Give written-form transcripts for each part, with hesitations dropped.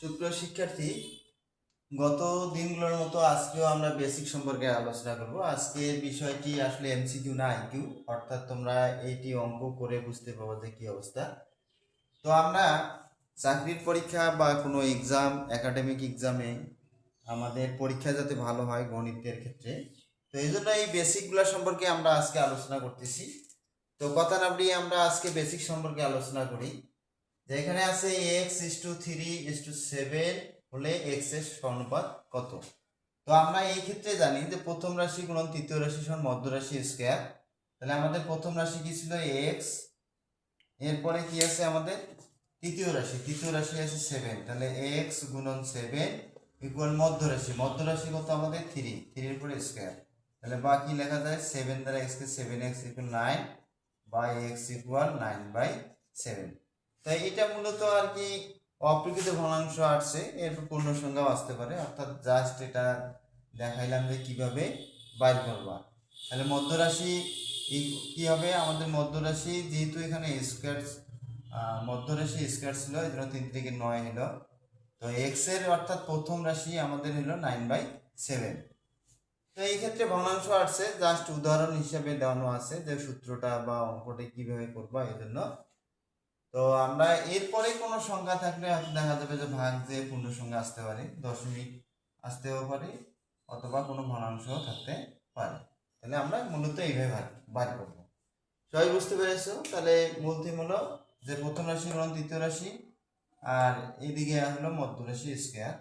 সুপ্রিয় শিক্ষার্থী, গত দিনগুলোর মতো আজকেও আমরা বেসিক সম্পর্কে আলোচনা করব। আজকের বিষয়টি আসলে এমসিকিউ না আইকিউ, অর্থাৎ তোমরা এইটি অঙ্ক করে বুঝতে পারবো যে কি অবস্থা। তো আমরা চাকরির পরীক্ষা বা কোনো এক্সাম, একাডেমিক এক্সামে আমাদের পরীক্ষা যাতে ভালো হয় গণিতের ক্ষেত্রে, তো এই জন্য এই বেসিকগুলো সম্পর্কে আমরা আজকে আলোচনা করতেছি। তো কথা না বাড়িয়ে আমরা আজকে বেসিক সম্পর্কে আলোচনা করি। যে এখানে আছে x:3:7 হলে x এর সমানুপাত কত। তো আমরা এই ক্ষেত্রে জানি যে প্রথম রাশি গুণন তৃতীয় রাশি সমান মধ্য রাশি স্কয়ার। তাহলে আমাদের প্রথম রাশি কি ছিল x, এরপরে কি আছে আমাদের তৃতীয় রাশি আছে 7। তাহলে x গুণন 7 ইকুয়াল মধ্য রাশি কত আমাদের 3, 3 এর পরে স্কয়ার। তাহলে বাকি লেখা যায় 7 দ্বারা x কে 7x equal 9 by x equal 9/7। তাই এটা মূলত আর কি অপ্রকৃত ভগ্নাংশ আসছে, এর পূর্ণ সংখ্যাও আসতে পারে, অর্থাৎ জাস্ট এটা দেখাইলাম যে কিভাবে বাইর করবা। তাহলে মধ্যরাশি কি হবে আমাদের মধ্যরাশি, যেহেতু এখানে স্কয়ার মধ্যরাশি স্কয়ার ছিল এই জন্য 3 থেকে 9 হলো। তো এক্স এর অর্থাৎ প্রথম রাশি আমাদের হলো 9/7। তো এই ক্ষেত্রে ভগ্নাংশ আসছে, জাস্ট উদাহরণ হিসেবে দেওয়ানো আছে যে সূত্রটা বা অঙ্কটা কিভাবে করবা এই জন্য। তো আমরা এরপরে কোনো সংখ্যা থাকলে দেখা যাবে যে ভাগ যে পূর্ণ সংখ্যা আসতে পারে, দশমিক আসতেও পারে, অথবা কোনো ভগ্নাংশ থাকতে পারে। তাহলে আমরা মূলত এইভাবে বার করবো। সবাই বুঝতে পেরেছো? তাহলে মূল থিম হলো যে প্রথম রাশি গুণন তৃতীয় রাশি, আর এইদিকে হলো মধ্য রাশি স্কয়ার।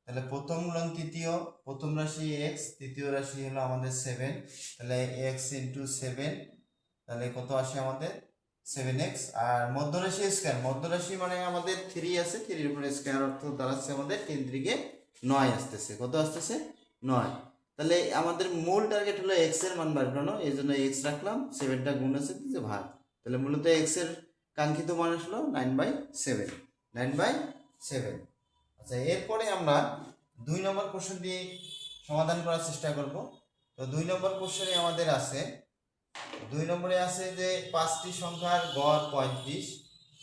তাহলে প্রথম গুণন তৃতীয়, প্রথম রাশি x, তৃতীয় রাশি হলো আমাদের 7। তাহলে x ইন্টু 7, তাহলে কত আসে আমাদের 7x। আর মধ্যরাশি স্কয়ার, মধ্যরাশি মানে আমাদের 3 আছে, 3 এর উপরে স্কয়ার অর্থ দাঁড়াচ্ছে আমাদের 3 থেকে 9 আসতেছে। কত আসতেছে? 9। তাহলে আমাদের মূল টার্গেট হলো x এর মান বার করানো, এই জন্য x রাখলাম, 7টা গুণ আছে যে ভাগ। তাহলে মূলত x এর কাঙ্ক্ষিত মান হলো 9/7, 9/7। আচ্ছা, এরপরে আমরা 2 নম্বর কোশ্চেনটি সমাধান করার চেষ্টা করব। তো 2 নম্বর কোশ্চেনে আমাদের আছে, 2 নম্বরে আছে যে 5টি সংখ্যার গড় 35,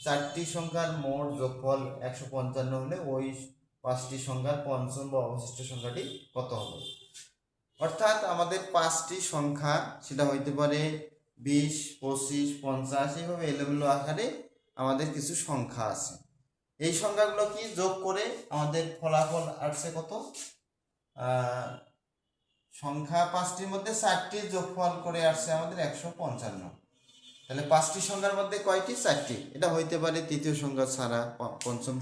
4টি সংখ্যার মোট যোগফল 155 হলে ওই 5টি সংখ্যার পঞ্চম বা অবশিষ্ট সংখ্যাটি কত হবে। অর্থাৎ আমাদের 5টি সংখ্যা, সেটা হইতে পারে 20, 25, 50, এইভাবে এলোমেলো আকারে আমাদের কিছু সংখ্যা আছে। এই সংখ্যাগুলো কি যোগ করে আমাদের ফলাফল আসছে কত, সংখ্যা 5টির মধ্যে 4টির যোগফল করে আসছে আমাদের 155। তাহলে 5টি সংখ্যার মধ্যে কয়টি? 4টি। এটা হইতে পারে তৃতীয় সংখ্যা ছাড়া, পঞ্চম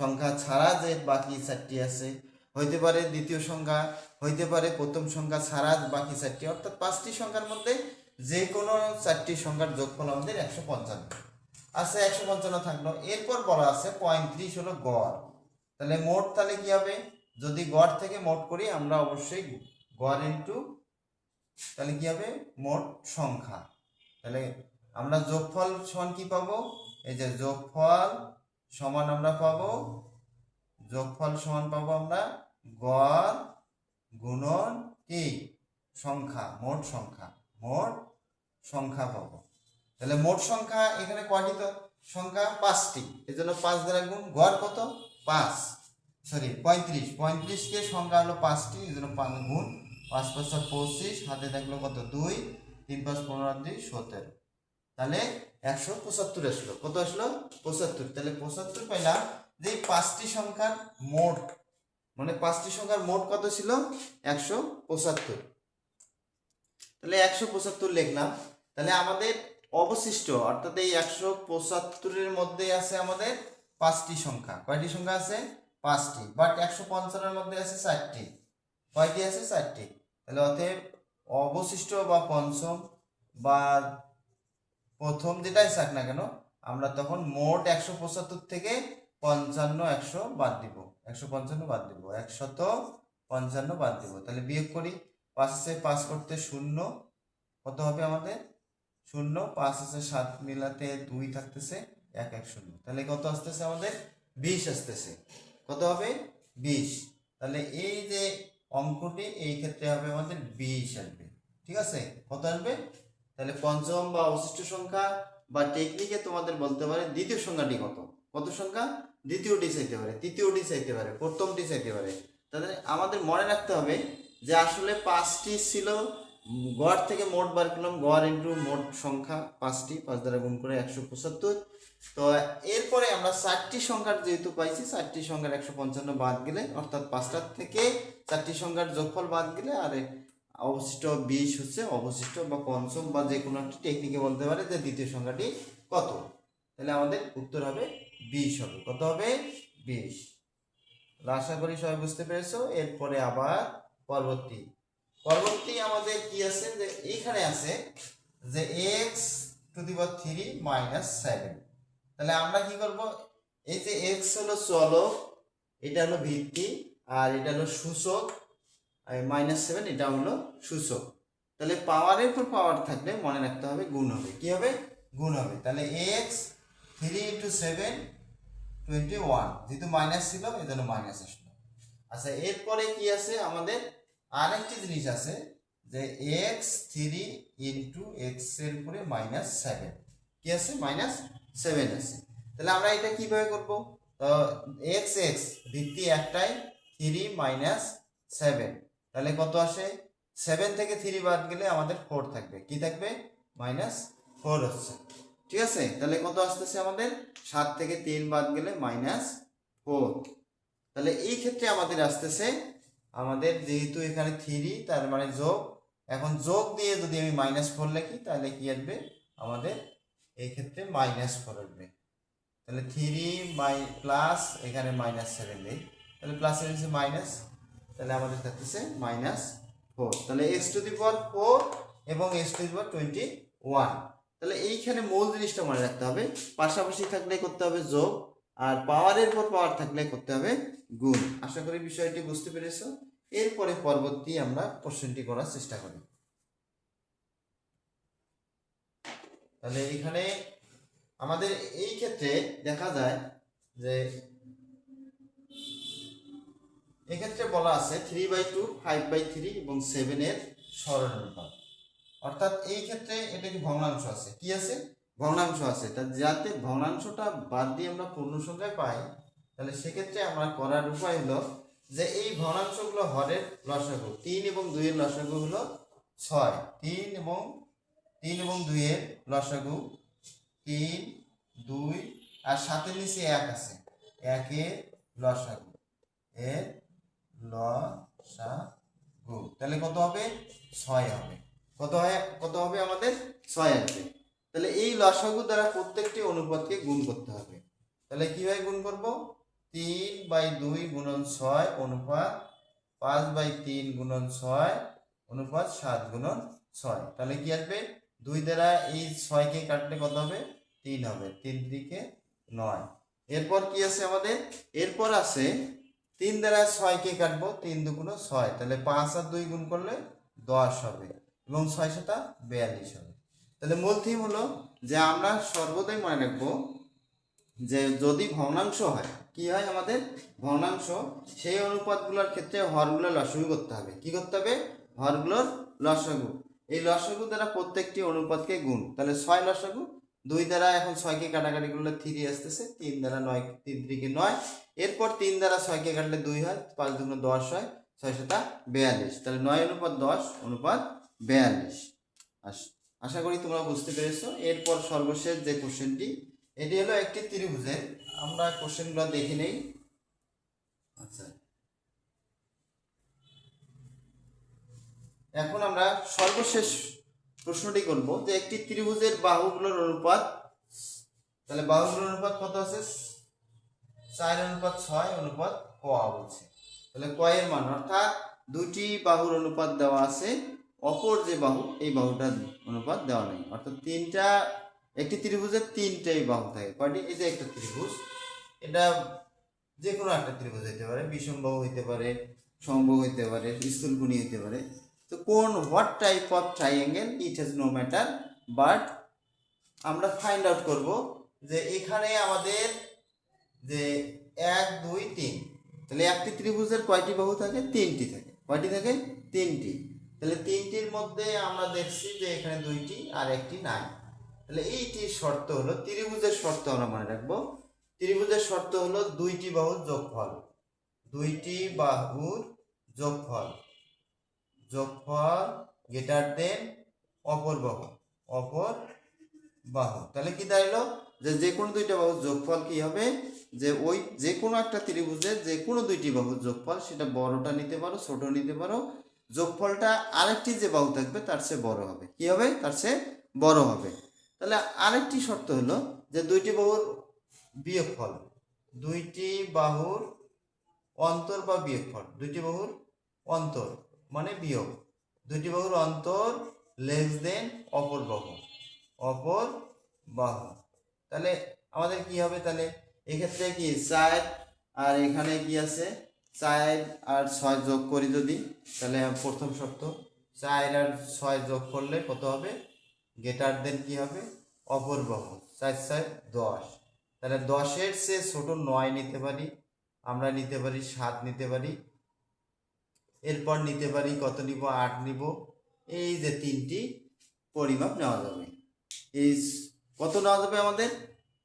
সংখ্যা ছাড়া যে বাকি 4টি আছে, হইতে পারে দ্বিতীয় সংখ্যা, হইতে পারে প্রথম সংখ্যা ছাড়া বাকি 4টি, অর্থাৎ 5টি সংখ্যার মধ্যে যে কোনো 4টি সংখ্যার যোগফল আমাদের 155 আছে। 155 থাকলো। এরপর বলা আছে 35 হলো গড়। তাহলে মোট, তাহলে কি হবে, যদি গড় থেকে মোট করি আমরা অবশ্যই গড় ইন্টু, তাহলে কি হবে মোট সংখ্যা। তাহলে আমরা যোগফল সমান কি পাবো, এই যে যোগফল সমান আমরা পাবো, যোগফল সমান পাবো আমরা গড় গুণন কি সংখ্যা, মোট সংখ্যা পাবো। তাহলে মোট সংখ্যা এখানে কয়টি? তো সংখ্যা 5টি, এজন্য 5 দ্বারা গুণ, গড় কত 5, সরি 35, 35 কে সংখ্যা হলো 5টি, এজন্য 5 গুণ 5 × 5 = 25, হাতে থাকলো কত 2, 3 × 5 = 15, 2 = 17। তাহলে 175 আসলো। কত আসলো? 75। তাহলে 75 পাইলাম যে 5টি সংখ্যার মোট, মানে 5টি সংখ্যার মোট কত ছিল? 175। তাহলে 175 লিখলাম। তাহলে আমাদের অবশিষ্ট, অর্থাৎ এই 175 মধ্যে আছে আমাদের 5টি সংখ্যা। কয়টি সংখ্যা আছে? 5টি। বাট 155 এর মধ্যে আছে 4টি। কয়টি আছে? 4টি। তাহলে অতএব অবশিষ্ট বা পঞ্চম বা প্রথম যেটাই থাক না কেন, আমরা তখন মোট 175 থেকে 100 বাদ দিব, 155 বাদ দিব, 155 বাদ দিব। তাহলে বিয়োগ করি, 5 আছে 5 করতে 0, কত হবে আমাদের 0, 5 আছে 7 মিলাতে 2 থাকতেছে 1, 1, 0। তাহলে কত আসতেছে আমাদের? 20 আসতেছে। কত হবে? 20। তাহলে এই যে অঙ্কটি, এই ক্ষেত্রে হবে আমাদের 20 আসবে। ঠিক আছে? কত আসবে? তাহলে পঞ্চম বা অবশিষ্ট সংখ্যা বা টেকনিকে তোমাদের বলতে পারে দ্বিতীয় সংখ্যাটি কত, কত সংখ্যা? দ্বিতীয়টি চাইতে পারে, তৃতীয়টি চাইতে পারে, প্রথমটি চাইতে পারে। তাহলে আমাদের মনে রাখতে হবে যে আসলে 5টি ছিল, গড় থেকে মোট বার করলাম, গড় ইন্টু মোট সংখ্যা 5টি, 5 দ্বারা গুণ করে 175। তো এরপরে আমরা 4টি সংখ্যার যেহেতু পাইছি, 4টি সংখ্যার 155 বাদ গেলে, অর্থাৎ 5টার থেকে 4টি সংখ্যার যোগফল বাদ গেলে আর অবশিষ্ট 20 হচ্ছে অবশিষ্ট বা পঞ্চম বা যে কোনো একটি টেকনিকে বলতে পারে যে দ্বিতীয় সংখ্যাটি কত। তাহলে আমাদের উত্তর হবে 20 হবে। কত হবে? 20। আশা করি সবাই বুঝতে পেরেছো। এরপরে আবার পরবর্তী আমাদের কি আছে, যে এইখানে আছে যে x⁻³ - 7। তাহলে আমরা কি করব, এই যে x হলো চলক, এটা হলো ভিত্তি, আর এটা হলো সূচক, -7 এটা হলো সূচক। তাহলে পাওয়ারের পর পাওয়ার থাকলে মনে রাখতে হবে গুণ হবে। কি হবে? গুণ হবে। তাহলে x3 × 7 21, যেহেতু মাইনাস ছিল এই জন্য মাইনাস আসলো। আচ্ছা, এরপরে কি আছে আমাদের আরেকটি জিনিস আছে যে x3 × x এর উপরে -7, কি আছে? -7 আছে। তাহলে আমরা এটা কিভাবে করব? তো x ভিত্তি একটাই, 3 - 7, তাহলে কত আসে? 7 থেকে 3 বাদ গেলে আমাদের 4 থাকবে। কি থাকবে? -4 হচ্ছে। ঠিক আছে, তাহলে কত আসতেছে আমাদের? 7 থেকে 3 বাদ গেলে -4। তাহলে এই ক্ষেত্রে আমাদের আসতেছে, আমাদের যেহেতু এখানে 3 তার মানে যোগ, এখন যোগ দিয়ে যদি আমি -4 লিখি তাহলে কি আসবে আমাদের? এই ক্ষেত্রে -4 আসবে। তাহলে 3 প্লাস এখানে -7 দেই, তাহলে প্লাস এর নিচে মাইনাস, তাহলে আমাদের থাকতেছে -4। তাহলে x⁴ এবং x⁻21। তাহলে এইখানে মূল জিনিসটা মনে রাখতে হবে, পাশাপাশি থাকলে করতে হবে যোগ, আর পাওয়ারের পর পাওয়ার থাকলে করতে হবে গুণ। আশা করি বিষয়টি বুঝতে পেরেছো। এরপরে পরবর্তী আমরা কোশ্চেনটি করার চেষ্টা করি। তাহলে এখানে আমাদের এই ক্ষেত্রে দেখা যায় যে এক্ষেত্রে বলা আছে 3/2, 5/3 এবং 7 এর সরল অনুপাত। অর্থাৎ এই ক্ষেত্রে এটা কি ভগ্নাংশ আছে? কি আছে? ভগ্নাংশ আছে। তা যাতে ভগ্নাংশটা বাদ দিয়ে আমরা পূর্ণ সংখ্যায় পাই, তাহলে সেক্ষেত্রে আমরা করার উপায় হলো যে এই ভগ্নাংশগুলো হরের লসাগু, 3 এবং 2 এর লসাগু হলো 6। 3 এবং 2 এর লসাগু 3, 2 আর 7 এর নিচে 1 আছে, 1 এর লসাগু, এর লসাগু, তাহলে কত হবে? 6 হবে। কত হবে আমাদের? 6 আসবে। তাহলে এই লসাগু দ্বারা প্রত্যেকটি অনুপাতকে গুণ করতে হবে। তাহলে কিভাবে গুণ করব? 3/2 × 6 অনুপাত 5/3 × 6 অনুপাত 7 × 6। তাহলে কি আসবে? 2 দ্বারা এই 6 কে কাটলে কত হবে? 3 হবে। 3 দিকে 9। এরপর কি আছে আমাদের? এরপর আছে 3 দ্বারা 6 কে কাটবো, 3 × 2 = 6, তাহলে 5 আর 2 গুণ করলে 10 হবে এবং 6 × 7 = 42 হবে। তাহলে মূল থিম হলো যে আমরা সর্বদাই মনে রাখবো যে যদি ভগ্নাংশ হয়, কি হয় আমাদের? ভগ্নাংশ, সেই অনুপাতগুলোর ক্ষেত্রে হরগুলোর লসাগু করতে হবে। কি করতে হবে? হরগুলোর লসাগু। এই লসাগু দ্বারা প্রত্যেকটি অনুপাতকে গুণ। তাহলে 6 লসাগু, 2 দ্বারা এখন 6 কে কাটাকাটি করলে 3 আসতেছে, 3 দ্বারা 9, 3 3 = 9। এরপর 3 দ্বারা 6 কে কাটলে 2 হয়, 5 2 = 10 হয়, 6 7 = 42। তাহলে 9:10 অনুপাত 42। আশা করি তোমরা বুঝতে পেরেছো। এরপর সর্বশেষ যে কোশ্চেনটি, এটি হলো একটি ত্রিভুজের, আমরা কোশ্চেনগুলো দেখে নেই। আচ্ছা, এখন আমরা সর্বশেষ প্রশ্নটি করব যে একটি ত্রিভুজের বাহুগুলোর অনুপাত। তাহলে বাহুগুলোর অনুপাত কত আছে? 4:6 অনুপাত ক বলছে। তাহলে ক এর মান, অর্থাৎ দুটি বাহুর অনুপাত দেওয়া আছে, অপর যে বাহু এই বাহুটার অনুপাত দেওয়া নেই। অর্থাৎ একটি ত্রিভুজের 3টাই বাহু থাকে। কয়টি? এই যে একটা ত্রিভুজ, এটা যে কোনো একটা ত্রিভুজ হইতে পারে, বিষমবাহু হইতে পারে, সমবাহু হইতে পারে, স্থূলকোণী হইতে পারে। তো what type of triangle it has no matter, but আমরা ফাইন্ড আউট করব যে এখানে আমাদের যে 1 2 3, তাহলে একটি ত্রিভুজের কয়টি বাহু থাকে? 3টি থাকে। কয়টি থাকে? 3টি। তাহলে 3টির মধ্যে আমরা দেখছি যে এখানে 2টি আর একটি নাই। তাহলে এইটির শর্ত হলো, ত্রিভুজের শর্ত আমরা মনে রাখবো, ত্রিভুজের শর্ত হলো দুইটি বাহুর যোগফল, দুইটি বাহুর যোগফল, যোগফল গ্রেটার দেন অপর বাহু, অপর বাহু। তাহলে কি দাঁড়ালো যে যে কোনো দুইটা বাহুর যোগফল কি হবে, যে ওই যে কোনো একটা ত্রিভুজের যে কোনো দুইটি বাহুর যোগফল, সেটা বড়টা নিতে পারো ছোট নিতে পারো, যোগফলটা আরেকটি যে বাহু থাকবে তার চেয়ে বড় হবে। কি হবে? তার চেয়ে বড় হবে। তাহলে আরেকটি শর্ত হলো যে দুইটি বাহুর বিয়োগফল, দুইটি বাহুর অন্তর বা বিয়োগফল, দুইটি বাহুর অন্তর মানে বিয়োগ, দুইটি বাহুর অন্তর লেস দেন অপর বাহু, অপর বাহু। তাহলে আমাদের কি হবে? তাহলে এক্ষেত্রে কি 4 আর এখানে কি আছে 4 আর 6 যোগ করি যদি, তাহলে প্রথম শর্ত 4 আর 6 যোগ করলে কত হবে? গ্রেটার দেন কি হবে? অপর বাহু। 4 4 10, তাহলে 10-এর চেয়ে ছোট 9 নিতে পারি, আমরা নিতে পারি 7 নিতে পারি, এরপর নিতে পারি কত নিব? 8 নিব। এই যে তিনটি পরিমাপ নেওয়া যাবে। এই কত নেওয়া যাবে আমাদের?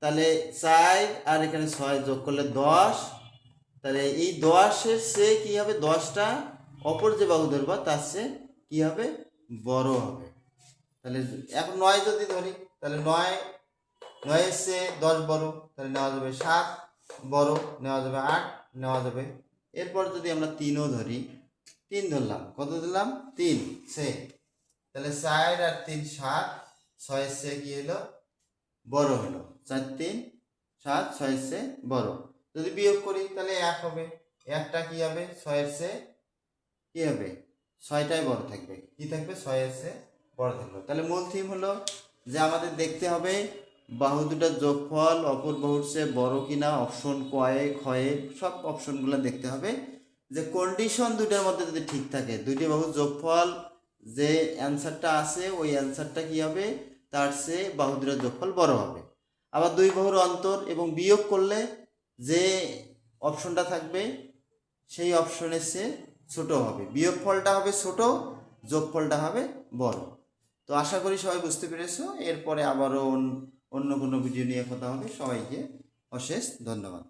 তাহলে 4 আর এখানে 6 যোগ করলে 10, তাহলে এই 10-এর চেয়ে কি হবে? 10টা অপর যে বাহু ধরবা তার চেয়ে কি হবে? বড় হবে। তাহলে এখন 9 যদি ধরি, তাহলে 9-এর চেয়ে 10 বড়, তাহলে নেওয়া যাবে 7 বড়, নেওয়া যাবে 8 নেওয়া যাবে। এরপর যদি আমরা 3ও ধরি, 3 ধরলাম, কত দিলাম? 3 সে, তাহলে 4 আর 3 7, 6-এর চেয়ে কি হলো? বড় হলো। 4 3 7, 6-এর চেয়ে বড়। যদি বিয়োগ করি তাহলে 1 হবে, একটা কি হবে? 6-এর চেয়ে কি হবে? 6টাই বড় থাকবে। কি থাকবে? 6-এর চেয়ে বড় থাকবে। তাহলে মূল থিম হলো যে আমাদের দেখতে হবে বাহু দুটার যোগফল অপর বাহুর চেয়ে বড় কিনা, অপশন কয়ে ক্ষয়ে সব অপশনগুলো দেখতে হবে। যে কন্ডিশন দুটার মধ্যে যদি ঠিক থাকে, দুইটি বাহুর যোগফল যে অ্যান্সারটা আছে ওই অ্যান্সারটা কি হবে? তার চেয়ে বাহু দুটার যোগফল বড় হবে। আবার দুই বাহুর অন্তর এবং বিয়োগ করলে যে অপশনটা থাকবে সেই অপশনের চেয়ে ছোট হবে, বিয়োগফলটা হবে ছোট, যোগফলটা হবে বড়। তো আশা করি সবাই বুঝতে পেরেছো। এরপরে আবারও অন্য কোনো ভিডিও নিয়ে কথা হবে। সবাইকে অশেষ ধন্যবাদ।